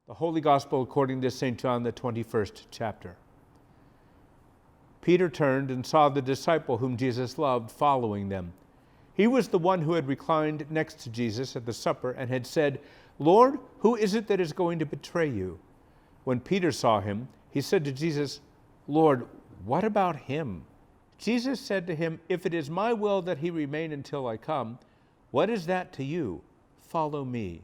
The Holy Gospel according to St. John, the 21st chapter. Peter turned and saw the disciple whom Jesus loved following them. He was the one who had reclined next to Jesus at the supper and had said, "Lord, who is it that is going to betray you?" When Peter saw him, he said to Jesus, "Lord, what about him?" Jesus said to him, "If it is my will that he remain until I come, what is that to you? Follow me."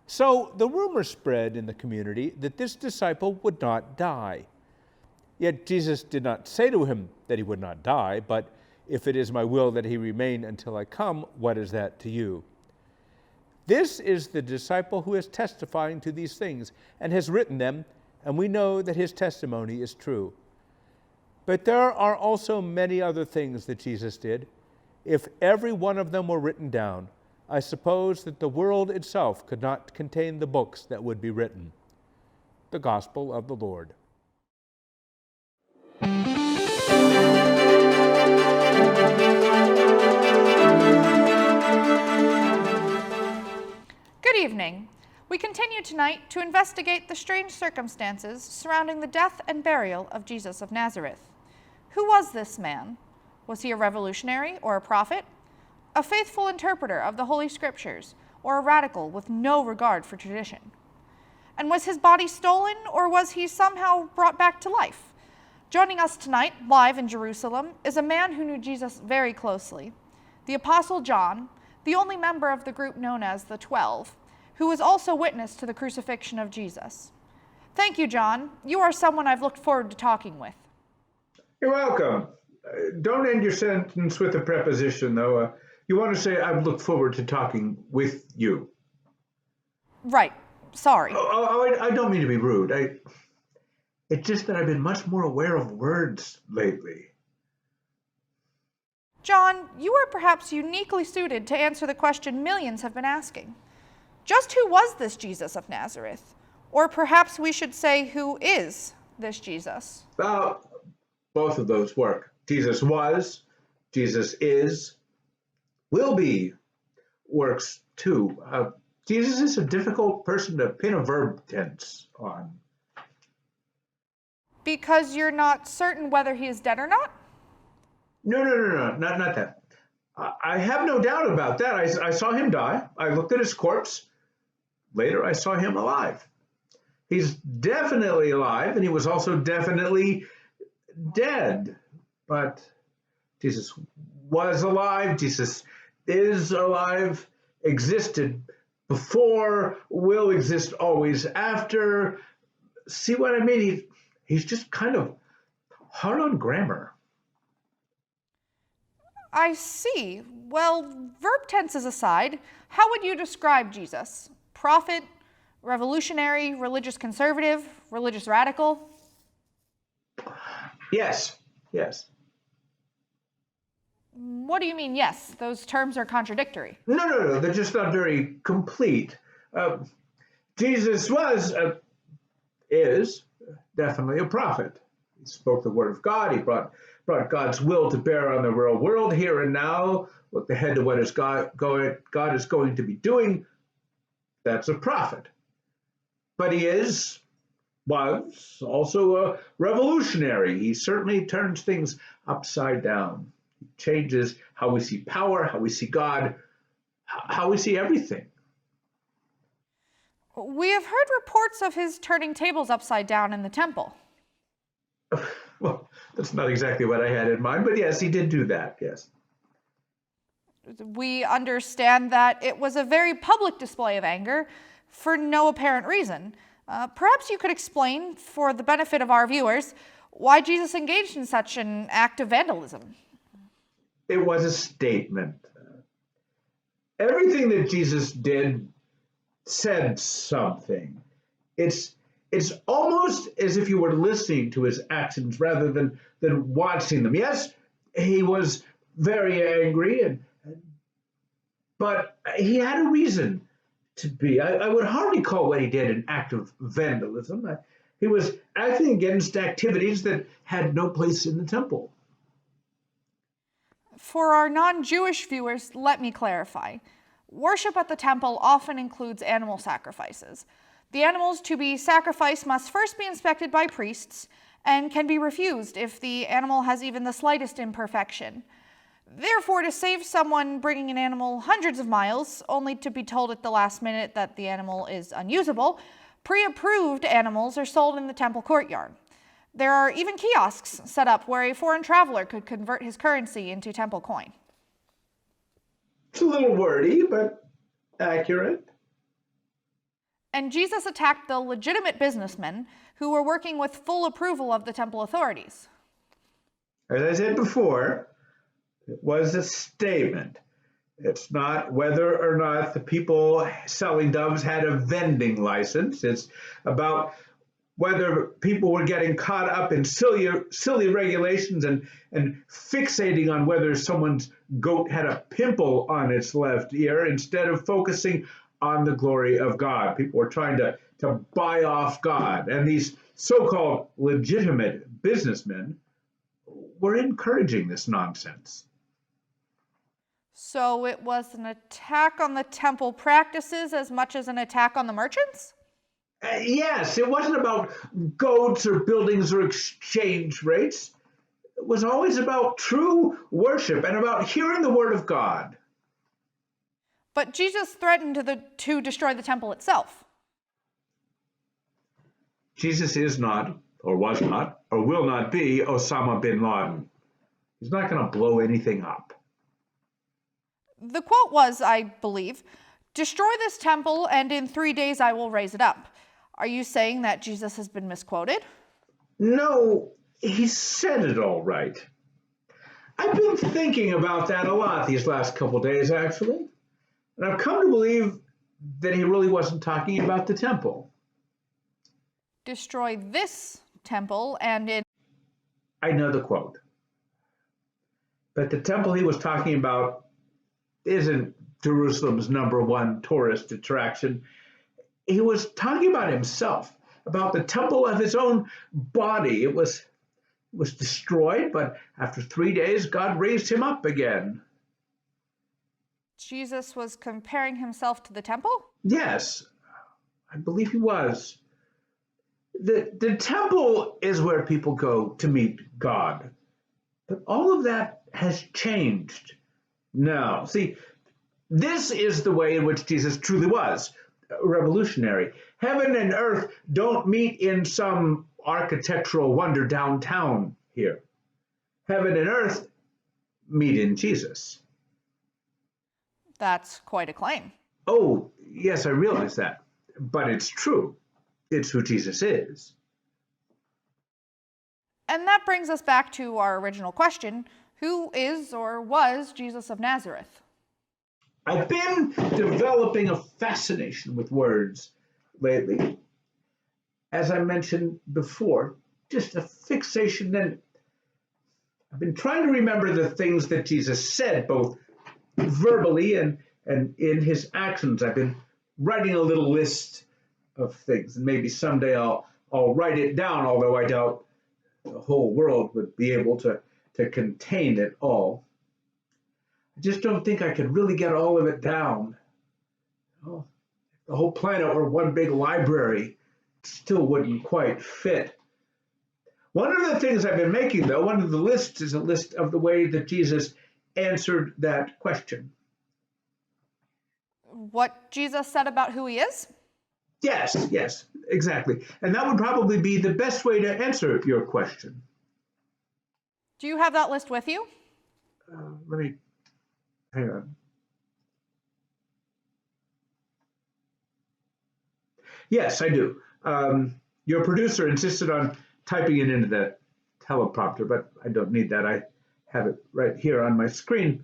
So the rumor spread in the community that this disciple would not die. Yet Jesus did not say to him that he would not die, but, "If it is my will that he remain until I come, what is that to you?" This is the disciple who is testifying to these things and has written them, and we know that his testimony is true. But there are also many other things that Jesus did. If every one of them were written down, I suppose that the world itself could not contain the books that would be written. The Gospel of the Lord. Good evening. We continue tonight to investigate the strange circumstances surrounding the death and burial of Jesus of Nazareth. Who was this man? Was he a revolutionary or a prophet? A faithful interpreter of the Holy Scriptures, or a radical with no regard for tradition? And was his body stolen, or was he somehow brought back to life? Joining us tonight, live in Jerusalem, is a man who knew Jesus very closely, the Apostle John, the only member of the group known as the 12, who was also witness to the crucifixion of Jesus. Thank you, John. You are someone I've looked forward to talking with. You're welcome. Don't end your sentence with a preposition, though. You want to say, "I've looked forward to talking with you." Right. Sorry. I don't mean to be rude. It's just that I've been much more aware of words lately. John, you are perhaps uniquely suited to answer the question millions have been asking. Just who was this Jesus of Nazareth? Or perhaps we should say, who is this Jesus? Both of those work. Jesus was, Jesus is, will be, works too. Jesus is a difficult person to pin a verb tense on. Because you're not certain whether he is dead or not? No, not that. I have no doubt about that. I saw him die. I looked at his corpse. Later, I saw him alive. He's definitely alive, and he was also definitely dead. But Jesus was alive. Jesus is alive, existed before, will exist always after. See what I mean? He's just kind of hard on grammar. I see. Well, verb tenses aside, how would you describe Jesus? Prophet, revolutionary, religious conservative, religious radical? Yes. What do you mean, yes? Those terms are contradictory. No, they're just not very complete. Jesus is definitely a prophet. He spoke the word of God. He brought God's will to bear on the real world here and now. Looked ahead to what God is going to be doing. That's a prophet. But he was also a revolutionary. He certainly turns things upside down. He changes how we see power, how we see God, how we see everything. We have heard reports of his turning tables upside down in the temple. Well, that's not exactly what I had in mind, but yes, he did do that, yes. We understand that it was a very public display of anger for no apparent reason. Perhaps you could explain, for the benefit of our viewers, why Jesus engaged in such an act of vandalism. It was a statement. Everything that Jesus did said something. It's almost as if you were listening to his actions rather than watching them. Yes, he was very angry, but he had a reason to be. I would hardly call what he did an act of vandalism. He was acting against activities that had no place in the temple. For our non-Jewish viewers, let me clarify. Worship at the temple often includes animal sacrifices. The animals to be sacrificed must first be inspected by priests and can be refused if the animal has even the slightest imperfection. Therefore, to save someone bringing an animal hundreds of miles, only to be told at the last minute that the animal is unusable, pre-approved animals are sold in the temple courtyard. There are even kiosks set up where a foreign traveler could convert his currency into temple coin. It's a little wordy, but accurate. And Jesus attacked the legitimate businessmen who were working with full approval of the temple authorities. As I said before, it was a statement. It's not whether or not the people selling doves had a vending license. It's about whether people were getting caught up in silly regulations and fixating on whether someone's goat had a pimple on its left ear instead of focusing on the glory of God. People were trying to buy off God. And these so-called legitimate businessmen were encouraging this nonsense. So it was an attack on the temple practices as much as an attack on the merchants? Yes, it wasn't about goats or buildings or exchange rates. It was always about true worship and about hearing the word of God. But Jesus threatened to destroy the temple itself. Jesus is not, or was not, or will not be Osama bin Laden. He's not going to blow anything up. The quote was, I believe, "Destroy this temple, and in 3 days I will raise it up." Are you saying that Jesus has been misquoted? No, he said it all right. I've been thinking about that a lot these last couple days, actually. And I've come to believe that he really wasn't talking about the temple. Destroy this temple, and in... I know the quote. But the temple he was talking about isn't Jerusalem's #1 tourist attraction. He was talking about himself, about the temple of his own body. It was destroyed, but after 3 days, God raised him up again. Jesus was comparing himself to the temple? Yes, I believe he was. The temple is where people go to meet God. But all of that has changed now. See, this is the way in which Jesus truly was revolutionary. Heaven and earth don't meet in some architectural wonder downtown here. Heaven and earth meet in Jesus. That's quite a claim. Oh, yes, I realize that. But it's true. It's who Jesus is. And that brings us back to our original question: who is or was Jesus of Nazareth? I've been developing a fascination with words lately. As I mentioned before, just a fixation, and I've been trying to remember the things that Jesus said, both verbally and in his actions. I've been writing a little list of things, and maybe someday I'll write it down, although I doubt the whole world would be able to contain it all. I just don't think I could really get all of it down. Oh, if the whole planet were one big library, it still wouldn't quite fit. One of the things I've been making, though, one of the lists is a list of the way that Jesus answered that question. What Jesus said about who he is? Yes, exactly. And that would probably be the best way to answer your question. Do you have that list with you? Hang on. Yes, I do. Your producer insisted on typing it into the teleprompter, but I don't need that. I have it right here on my screen.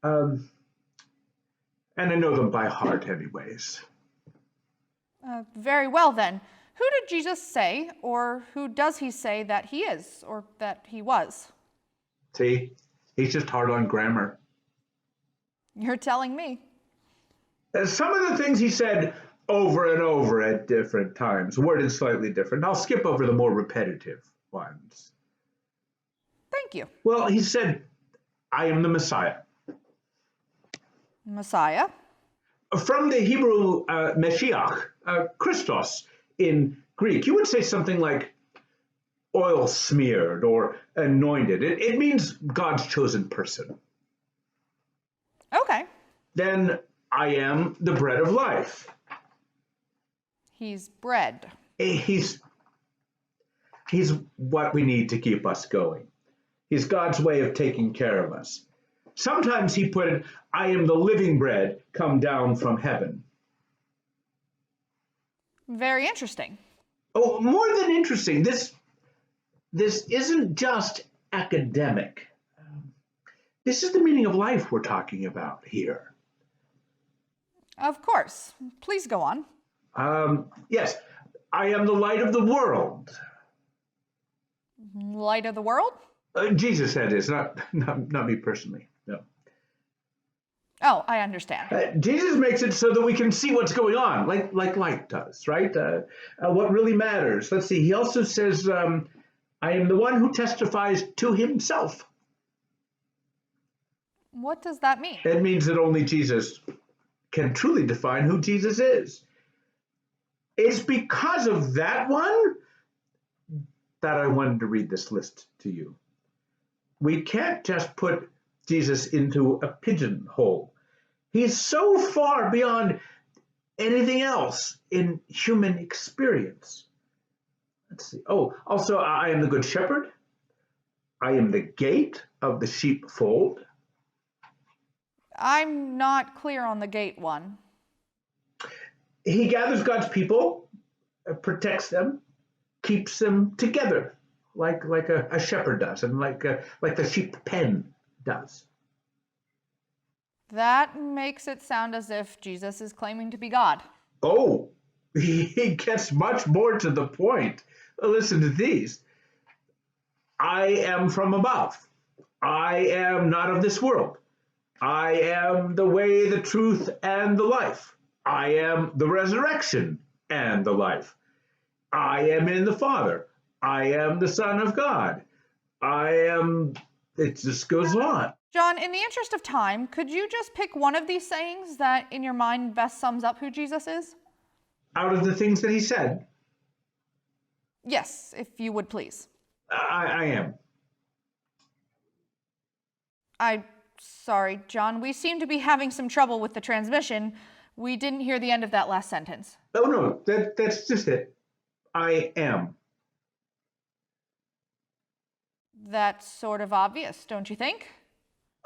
And I know them by heart anyways. Very well then. Who did Jesus say, or who does he say that he is, or that he was? See, he's just hard on grammar. You're telling me. Some of the things he said over and over at different times, worded slightly different. I'll skip over the more repetitive ones. Thank you. Well, he said, I am the Messiah. Messiah? From the Hebrew Mashiach, Christos in Greek. You would say something like oil smeared or anointed. It means God's chosen person. Okay. Then I am the bread of life. He's bread. He's what we need to keep us going. He's God's way of taking care of us. Sometimes he put it, I am the living bread come down from heaven. Very interesting. Oh, more than interesting. This isn't just academic. This is the meaning of life we're talking about here. Of course. Please go on. Yes, I am the light of the world. Light of the world? Jesus said this, not me personally. No. Oh, I understand. Jesus makes it so that we can see what's going on, like light does, right? What really matters. Let's see. He also says, I am the one who testifies to himself. What does that mean? It means that only Jesus can truly define who Jesus is. It's because of that one that I wanted to read this list to you. We can't just put Jesus into a pigeonhole. He's so far beyond anything else in human experience. Let's see. Oh, also, I am the good shepherd. I am the gate of the sheepfold. I'm not clear on the gate one. He gathers God's people, protects them, keeps them together, like a shepherd does, and like the sheep pen does. That makes it sound as if Jesus is claiming to be God. Oh, he gets much more to the point. Listen to these. I am from above. I am not of this world. I am the way, the truth, and the life. I am the resurrection and the life. I am in the Father. I am the Son of God. It just goes on. John, in the interest of time, could you just pick one of these sayings that in your mind best sums up who Jesus is? Out of the things that he said, Yes, if you would please. I am. Sorry, John, we seem to be having some trouble with the transmission. We didn't hear the end of that last sentence. Oh, no, that's just it. I am. That's sort of obvious, don't you think?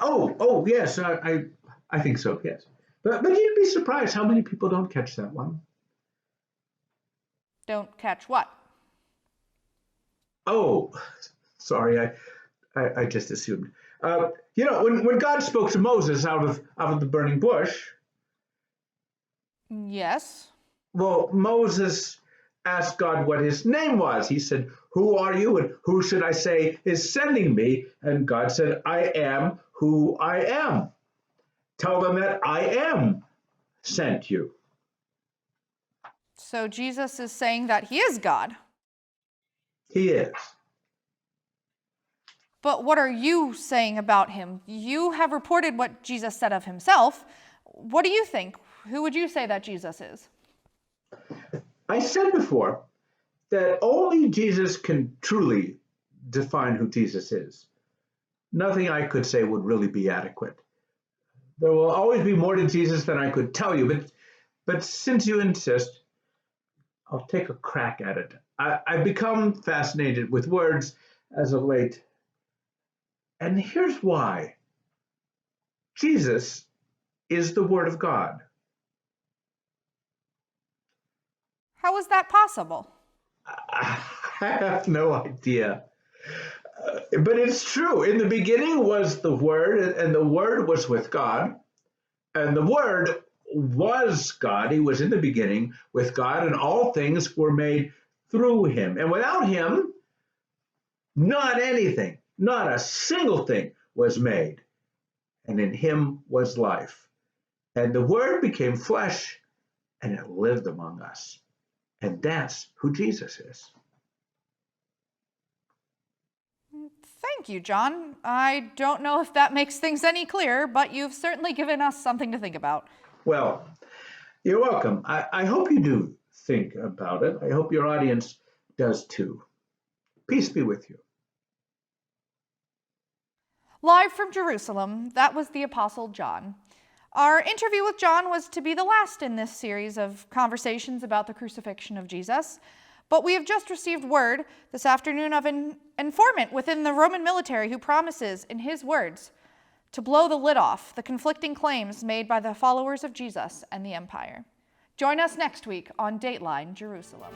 Oh, yes, I think so, yes. But you'd be surprised how many people don't catch that one. Don't catch what? Oh, sorry, I just assumed. When God spoke to Moses out of the burning bush, Yes. well, Moses asked God what his name was. He said, "Who are you, and who should I say is sending me?" And God said, "I am who I am. Tell them that I am sent you." So Jesus is saying that he is God. He is. But what are you saying about him? You have reported what Jesus said of himself. What do you think? Who would you say that Jesus is? I said before that only Jesus can truly define who Jesus is. Nothing I could say would really be adequate. There will always be more to Jesus than I could tell you, but since you insist, I'll take a crack at it. I've become fascinated with words as of late, and here's why. Jesus is the Word of God. How is that possible? I have no idea. But it's true. In the beginning was the Word, and the Word was with God, and the Word was God. He was in the beginning with God, and all things were made through him. And without him, not anything, not a single thing was made. And in him was life. And the Word became flesh, and it lived among us. And that's who Jesus is. Thank you, John. I don't know if that makes things any clearer, but you've certainly given us something to think about. Well, you're welcome. I hope you do think about it. I hope your audience does too. Peace be with you. Live from Jerusalem, that was the Apostle John. Our interview with John was to be the last in this series of conversations about the crucifixion of Jesus, but we have just received word this afternoon of an informant within the Roman military who promises, in his words, to blow the lid off the conflicting claims made by the followers of Jesus and the empire. Join us next week on Dateline Jerusalem.